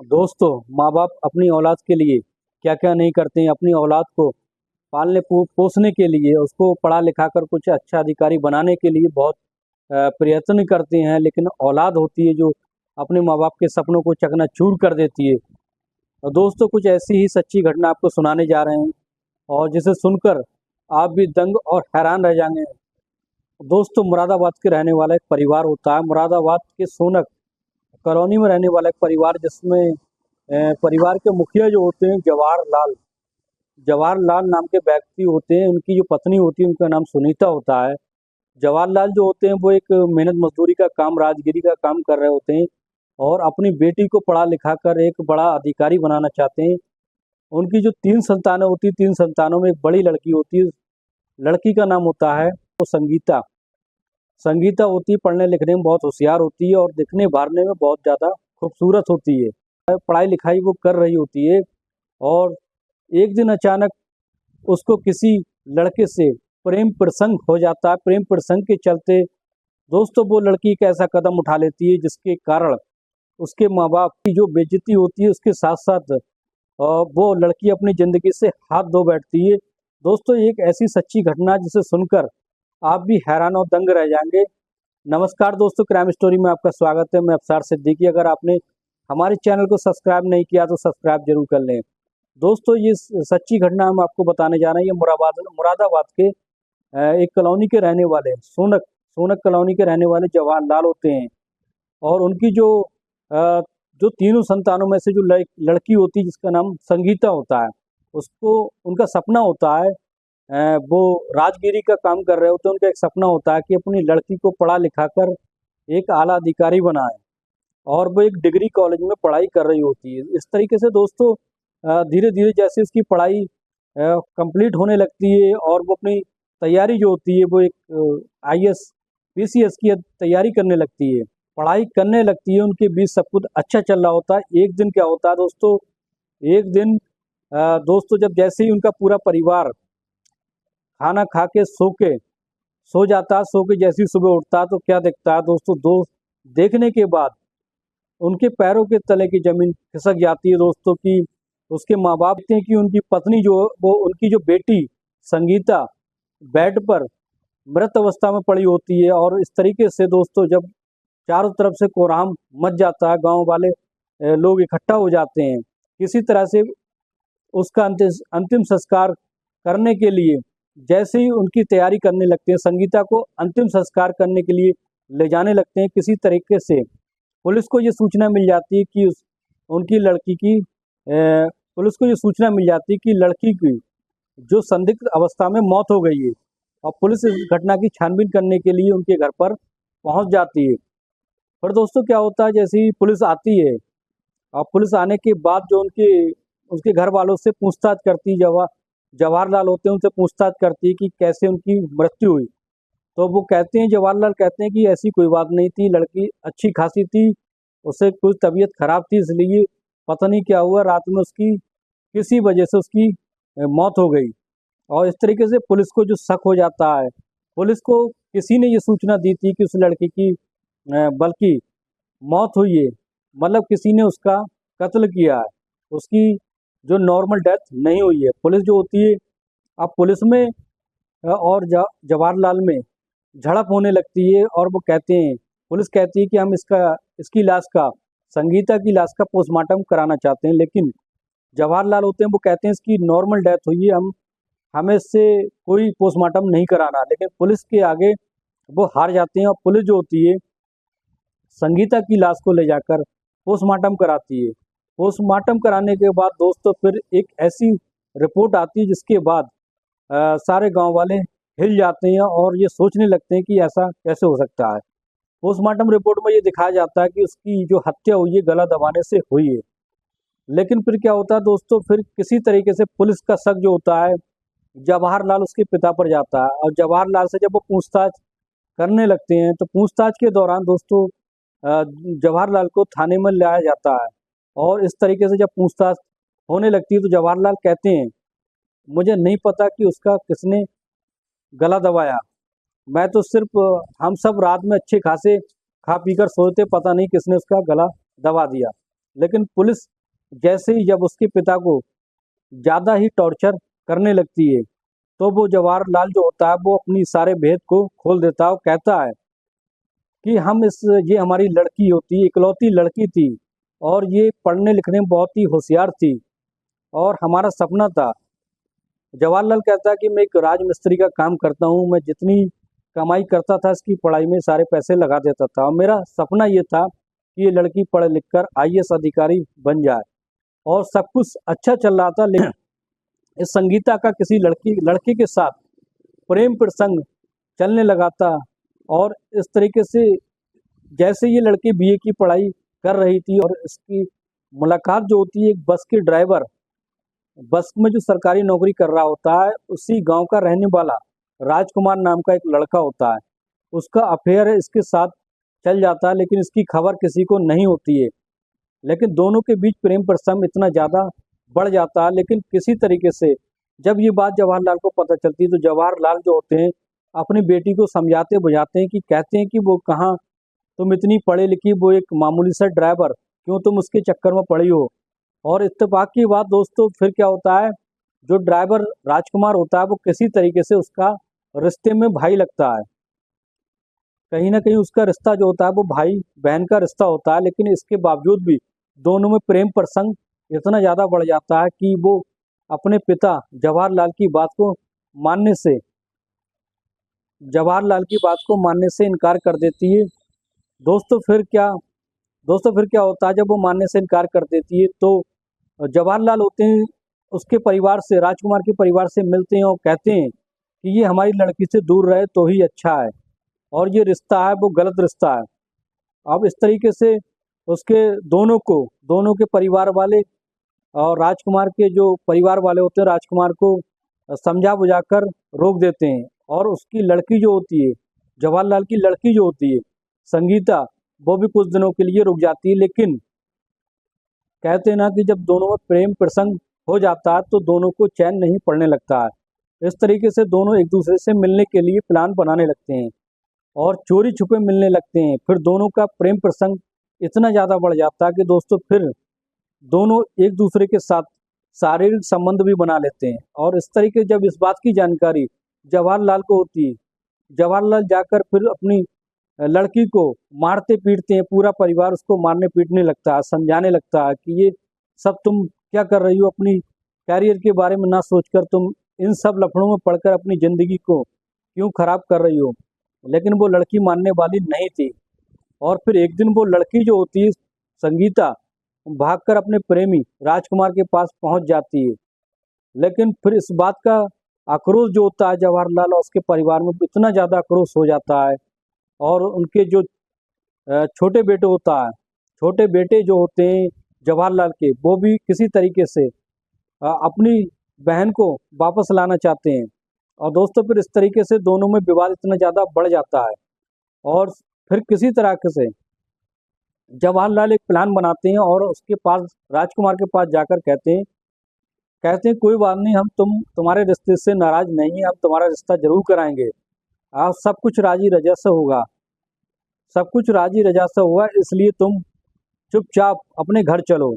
दोस्तों, माँ बाप अपनी औलाद के लिए क्या क्या नहीं करते हैं। अपनी औलाद को पालने पोसने के लिए, उसको पढ़ा लिखा कर कुछ अच्छा अधिकारी बनाने के लिए बहुत प्रयत्न करते हैं। लेकिन औलाद होती है जो अपने माँ बाप के सपनों को चकनाचूर कर देती है। और दोस्तों, कुछ ऐसी ही सच्ची घटना आपको सुनाने जा रहे हैं और जिसे सुनकर आप भी दंग और हैरान रह जाएंगे। दोस्तों, मुरादाबाद के रहने वाला एक परिवार होता है। मुरादाबाद के सोनक कॉलोनी में रहने वाला एक परिवार, जिसमें परिवार के मुखिया जो होते हैं जवाहरलाल जवाहरलाल नाम के व्यक्ति होते हैं। उनकी जो पत्नी होती है उनका नाम सुनीता होता है। जवाहरलाल जो होते हैं वो एक मेहनत मजदूरी का काम, राजगिरी का काम कर रहे होते हैं और अपनी बेटी को पढ़ा लिखा कर एक बड़ा अधिकारी बनाना चाहते हैं। उनकी जो 3 संतानें होती, 3 संतानों में एक बड़ी लड़की होती है। लड़की का नाम होता है वो संगीता। संगीता होती है, पढ़ने लिखने में बहुत होशियार होती है और दिखने भारने में बहुत ज़्यादा खूबसूरत होती है। पढ़ाई लिखाई वो कर रही होती है और एक दिन अचानक उसको किसी लड़के से प्रेम प्रसंग हो जाता है। प्रेम प्रसंग के चलते दोस्तों वो लड़की एक ऐसा कदम उठा लेती है जिसके कारण उसके माँ बाप की जो बेइज्जती होती है, उसके साथ साथ वो लड़की अपनी ज़िंदगी से हाथ धो बैठती है। दोस्तों, एक ऐसी सच्ची घटना जिसे सुनकर आप भी हैरान और दंग रह जाएंगे। नमस्कार दोस्तों, क्राइम स्टोरी में आपका स्वागत है। मैं अफसार सिद्दीकी। अगर आपने हमारे चैनल को सब्सक्राइब नहीं किया तो सब्सक्राइब जरूर कर लें। दोस्तों, ये सच्ची घटना हम आपको बताने जा रहे हैं। ये मुरादाबाद के एक कॉलोनी के रहने वाले सोनक सोनक कॉलोनी के रहने वाले जवाहरलाल होते हैं। और उनकी अ, जो तीनों संतानों में से जो लड़की होती है जिसका नाम संगीता होता है, उसको उनका सपना होता है, वो राजगिरी का काम कर रहे होते हैं। उनका एक सपना होता है कि अपनी लड़की को पढ़ा लिखा कर एक आला अधिकारी बनाए और वो एक डिग्री कॉलेज में पढ़ाई कर रही होती है। इस तरीके से दोस्तों धीरे धीरे जैसे उसकी पढ़ाई कंप्लीट होने लगती है और वो अपनी तैयारी जो होती है वो एक आईएएस पीसीएस की तैयारी करने लगती है, पढ़ाई करने लगती है। उनके बीच सब कुछ अच्छा चल रहा होता है। एक दिन क्या होता है दोस्तों, एक दिन दोस्तों जब जैसे ही उनका पूरा परिवार खाना खा के सो जाता है, सो के जैसे ही सुबह उठता है तो क्या दिखता है दोस्तों, देखने के बाद उनके पैरों के तले की जमीन खिसक जाती है दोस्तों। की उसके माँ बाप देखते हैं कि उनकी पत्नी जो वो उनकी जो बेटी संगीता बेड पर मृत अवस्था में पड़ी होती है। और इस तरीके से दोस्तों जब चारों तरफ से कोहराम मच जाता है, गांव वाले लोग इकट्ठा हो जाते हैं किसी तरह से उसका अंतिम संस्कार करने के लिए। जैसे ही उनकी तैयारी करने लगते हैं, संगीता को अंतिम संस्कार करने के लिए ले जाने लगते हैं, किसी तरीके से पुलिस को ये सूचना मिल जाती है कि उनकी लड़की की पुलिस को ये सूचना मिल जाती है कि लड़की की जो संदिग्ध अवस्था में मौत हो गई है। और पुलिस इस घटना की छानबीन करने के लिए उनके घर पर पहुंच जाती है। पर दोस्तों क्या होता है, जैसे ही पुलिस आती है और पुलिस आने के बाद जो उसके घर वालों से पूछताछ करती है, जवाहरलाल होते हैं उनसे पूछताछ करती है कि कैसे उनकी मृत्यु हुई। तो वो कहते हैं, जवाहरलाल कहते हैं कि ऐसी कोई बात नहीं थी, लड़की अच्छी खासी थी, उससे कुछ तबीयत खराब थी, इसलिए पता नहीं क्या हुआ, रात में उसकी किसी वजह से उसकी मौत हो गई। और इस तरीके से पुलिस को जो शक हो जाता है, पुलिस को किसी ने ये सूचना दी थी कि उस लड़की की बल्कि मौत हुई है, मतलब किसी ने उसका कत्ल किया है, उसकी जो नॉर्मल डेथ नहीं हुई है। पुलिस जो होती है, अब पुलिस में और जवाहरलाल में झड़प होने लगती है और वो कहते हैं, पुलिस कहती है कि हम इसकी लाश का, संगीता की लाश का पोस्टमार्टम कराना चाहते हैं। लेकिन जवाहरलाल होते हैं वो कहते हैं इसकी नॉर्मल डेथ हुई है, हमें इससे कोई पोस्टमार्टम नहीं कराना। लेकिन पुलिस के आगे वो हार जाते हैं और पुलिस जो होती है संगीता की लाश को ले जाकर पोस्टमार्टम कराती है। पोस्टमार्टम कराने के बाद दोस्तों फिर एक ऐसी रिपोर्ट आती है जिसके बाद सारे गांव वाले हिल जाते हैं और ये सोचने लगते हैं कि ऐसा कैसे हो सकता है। पोस्टमार्टम रिपोर्ट में ये दिखाया जाता है कि उसकी जो हत्या हुई है गला दबाने से हुई है। लेकिन फिर क्या होता है दोस्तों, फिर किसी तरीके से पुलिस का शक जो होता है जवाहरलाल उसके पिता पर जाता है। और जवाहरलाल से जब वो पूछताछ करने लगते हैं तो पूछताछ के दौरान दोस्तों जवाहरलाल को थाने में लाया जाता है। और इस तरीके से जब पूछताछ होने लगती है तो जवाहरलाल कहते हैं, मुझे नहीं पता कि उसका किसने गला दबाया, मैं तो सिर्फ हम सब रात में अच्छे खासे खा पी कर सोए थे, पता नहीं किसने उसका गला दबा दिया। लेकिन पुलिस जैसे ही जब उसके पिता को ज़्यादा ही टॉर्चर करने लगती है, तो वो जवाहरलाल जो होता है वो अपनी सारे भेद को खोल देता है और कहता है कि ये हमारी लड़की होती, इकलौती लड़की थी और ये पढ़ने लिखने में बहुत ही होशियार थी और हमारा सपना था। जवाहरलाल कहता है कि मैं एक राजमिस्त्री का काम करता हूँ, मैं जितनी कमाई करता था इसकी पढ़ाई में सारे पैसे लगा देता था और मेरा सपना ये था कि ये लड़की पढ़ लिख कर आईएएस अधिकारी बन जाए और सब कुछ अच्छा चल रहा था। लेकिन इस संगीता का किसी लड़के के साथ प्रेम प्रसंग चलने लगा था और इस तरीके से जैसे ये लड़की बीए की पढ़ाई कर रही थी और इसकी मुलाकात जो होती है एक बस के ड्राइवर, बस में जो सरकारी नौकरी कर रहा होता है उसी गांव का रहने वाला राजकुमार नाम का एक लड़का होता है, उसका अफेयर इसके साथ चल जाता है लेकिन इसकी खबर किसी को नहीं होती है। लेकिन दोनों के बीच प्रेम प्रसंग इतना ज़्यादा बढ़ जाता है, लेकिन किसी तरीके से जब ये बात जवाहरलाल को पता चलती है तो जवाहरलाल जो होते हैं अपनी बेटी को समझाते बुझाते हैं कि कहते हैं कि वो कहाँ, तुम इतनी पढ़ी लिखी, वो एक मामूली सा ड्राइवर, क्यों तुम उसके चक्कर में पड़ी हो। और इत्तेफाक की बात दोस्तों फिर क्या होता है, जो ड्राइवर राजकुमार होता है वो किसी तरीके से उसका रिश्ते में भाई लगता है, कहीं ना कहीं उसका रिश्ता जो होता है वो भाई बहन का रिश्ता होता है। लेकिन इसके बावजूद भी दोनों में प्रेम प्रसंग इतना ज़्यादा बढ़ जाता है कि वो अपने पिता मानने से जवाहरलाल की बात को मानने से इनकार कर देती है। दोस्तों फिर क्या दोस्तों फिर क्या होता है, जब वो मानने से इनकार कर देती है तो जवाहरलाल होते हैं उसके परिवार से, राजकुमार के परिवार से मिलते हैं और कहते हैं कि ये हमारी लड़की से दूर रहे तो ही अच्छा है और ये रिश्ता है वो गलत रिश्ता है। अब इस तरीके से उसके दोनों के परिवार वाले और राजकुमार के जो परिवार वाले होते हैं राजकुमार को समझा बुझाकर रोक देते हैं और उसकी लड़की जो होती है, जवाहरलाल की लड़की जो होती है संगीता, वो भी कुछ दिनों के लिए रुक जाती है। लेकिन कहते हैं ना कि जब दोनों में प्रेम प्रसंग हो जाता है तो दोनों को चैन नहीं पड़ने लगता है। इस तरीके से दोनों एक दूसरे से मिलने के लिए प्लान बनाने लगते हैं और चोरी छुपे मिलने लगते हैं। फिर दोनों का प्रेम प्रसंग इतना ज़्यादा बढ़ जाता है कि दोस्तों फिर दोनों एक दूसरे के साथ शारीरिक संबंध भी बना लेते हैं। और इस तरीके जब इस बात की जानकारी जवाहरलाल को होती है, जवाहरलाल जाकर फिर अपनी लड़की को मारते पीटते हैं, पूरा परिवार उसको मारने पीटने लगता है, समझाने लगता है कि ये सब तुम क्या कर रही हो, अपनी कैरियर के बारे में ना सोचकर तुम इन सब लफड़ों में पड़कर अपनी ज़िंदगी को क्यों खराब कर रही हो। लेकिन वो लड़की मानने वाली नहीं थी और फिर एक दिन वो लड़की जो होती है संगीता भागकर अपने प्रेमी राजकुमार के पास पहुंच जाती है। लेकिन फिर इस बात का आक्रोश जो होता है जवाहरलाल और उसके परिवार में इतना ज़्यादा आक्रोश हो जाता है और उनके जो छोटे बेटे होता है, छोटे बेटे जो होते हैं जवाहरलाल के, वो भी किसी तरीके से अपनी बहन को वापस लाना चाहते हैं। और दोस्तों फिर इस तरीके से दोनों में विवाद इतना ज़्यादा बढ़ जाता है और फिर किसी तरह से जवाहरलाल एक प्लान बनाते हैं और उसके पास राजकुमार के पास जाकर कहते हैं कोई बात नहीं, हम तुम्हारे रिश्ते से नाराज नहीं है, हम तुम्हारा रिश्ता जरूर कराएंगे, आप सब कुछ राजी रजा से होगा, सब कुछ राजी रजा से होगा, इसलिए तुम चुपचाप अपने घर चलो।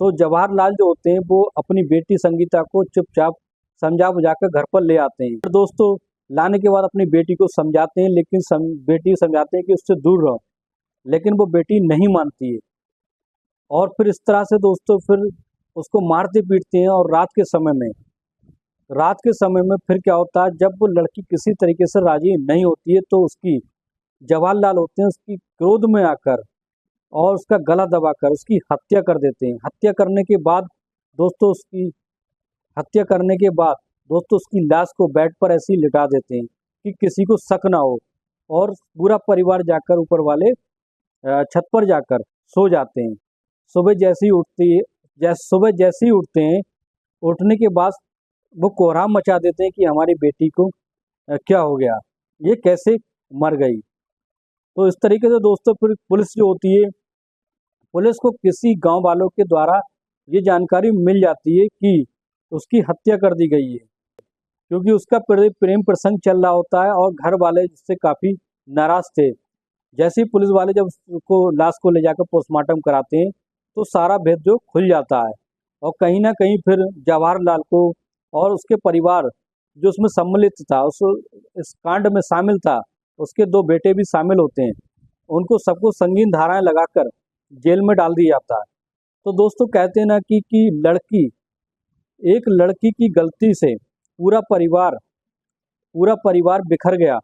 तो जवाहरलाल जो होते हैं वो अपनी बेटी संगीता को चुपचाप समझा बुझाकर घर पर ले आते हैं। तो दोस्तों लाने के बाद अपनी बेटी को समझाते हैं, लेकिन बेटी समझाते हैं कि उससे दूर रहो, लेकिन वो बेटी नहीं मानती है और फिर इस तरह से दोस्तों फिर उसको मारते पीटते हैं। और रात के समय में फिर क्या होता है, जब वो लड़की किसी तरीके से राजी नहीं होती है तो उसकी जवाहरलाल होते हैं उसकी क्रोध में आकर और उसका गला दबाकर उसकी हत्या कर देते हैं। हत्या करने के बाद दोस्तों उसकी लाश को बेड पर ऐसे ही लिटा देते हैं कि किसी को शक ना हो और पूरा परिवार जाकर ऊपर वाले छत पर जाकर सो जाते हैं। सुबह जैसे ही उठते हैं, उठने के बाद वो कोहराम मचा देते हैं कि हमारी बेटी को क्या हो गया, ये कैसे मर गई। तो इस तरीके से दोस्तों फिर पुलिस जो होती है, पुलिस को किसी गांव वालों के द्वारा ये जानकारी मिल जाती है कि उसकी हत्या कर दी गई है, क्योंकि उसका प्रेम प्रसंग चल रहा होता है और घर वाले जिससे काफ़ी नाराज थे। जैसे ही पुलिस वाले जब उसको लाश को ले जाकर पोस्टमार्टम कराते हैं तो सारा भेद जो खुल जाता है। और कहीं ना कहीं फिर जवाहरलाल को और उसके परिवार जो उसमें सम्मिलित था, उस इस कांड में शामिल था, उसके 2 बेटे भी शामिल होते हैं, उनको सबको संगीन धाराएं लगाकर जेल में डाल दिया जाता है। तो दोस्तों कहते हैं ना कि एक लड़की की गलती से पूरा परिवार बिखर गया।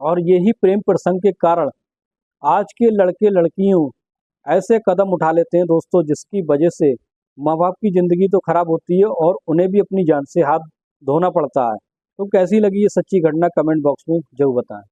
और यही प्रेम प्रसंग के कारण आज के लड़के लड़कियों ऐसे कदम उठा लेते हैं दोस्तों, जिसकी वजह से माँ बाप की ज़िंदगी तो खराब होती है और उन्हें भी अपनी जान से हाथ धोना पड़ता है। तो कैसी लगी ये सच्ची घटना, कमेंट बॉक्स में जरूर बताएं।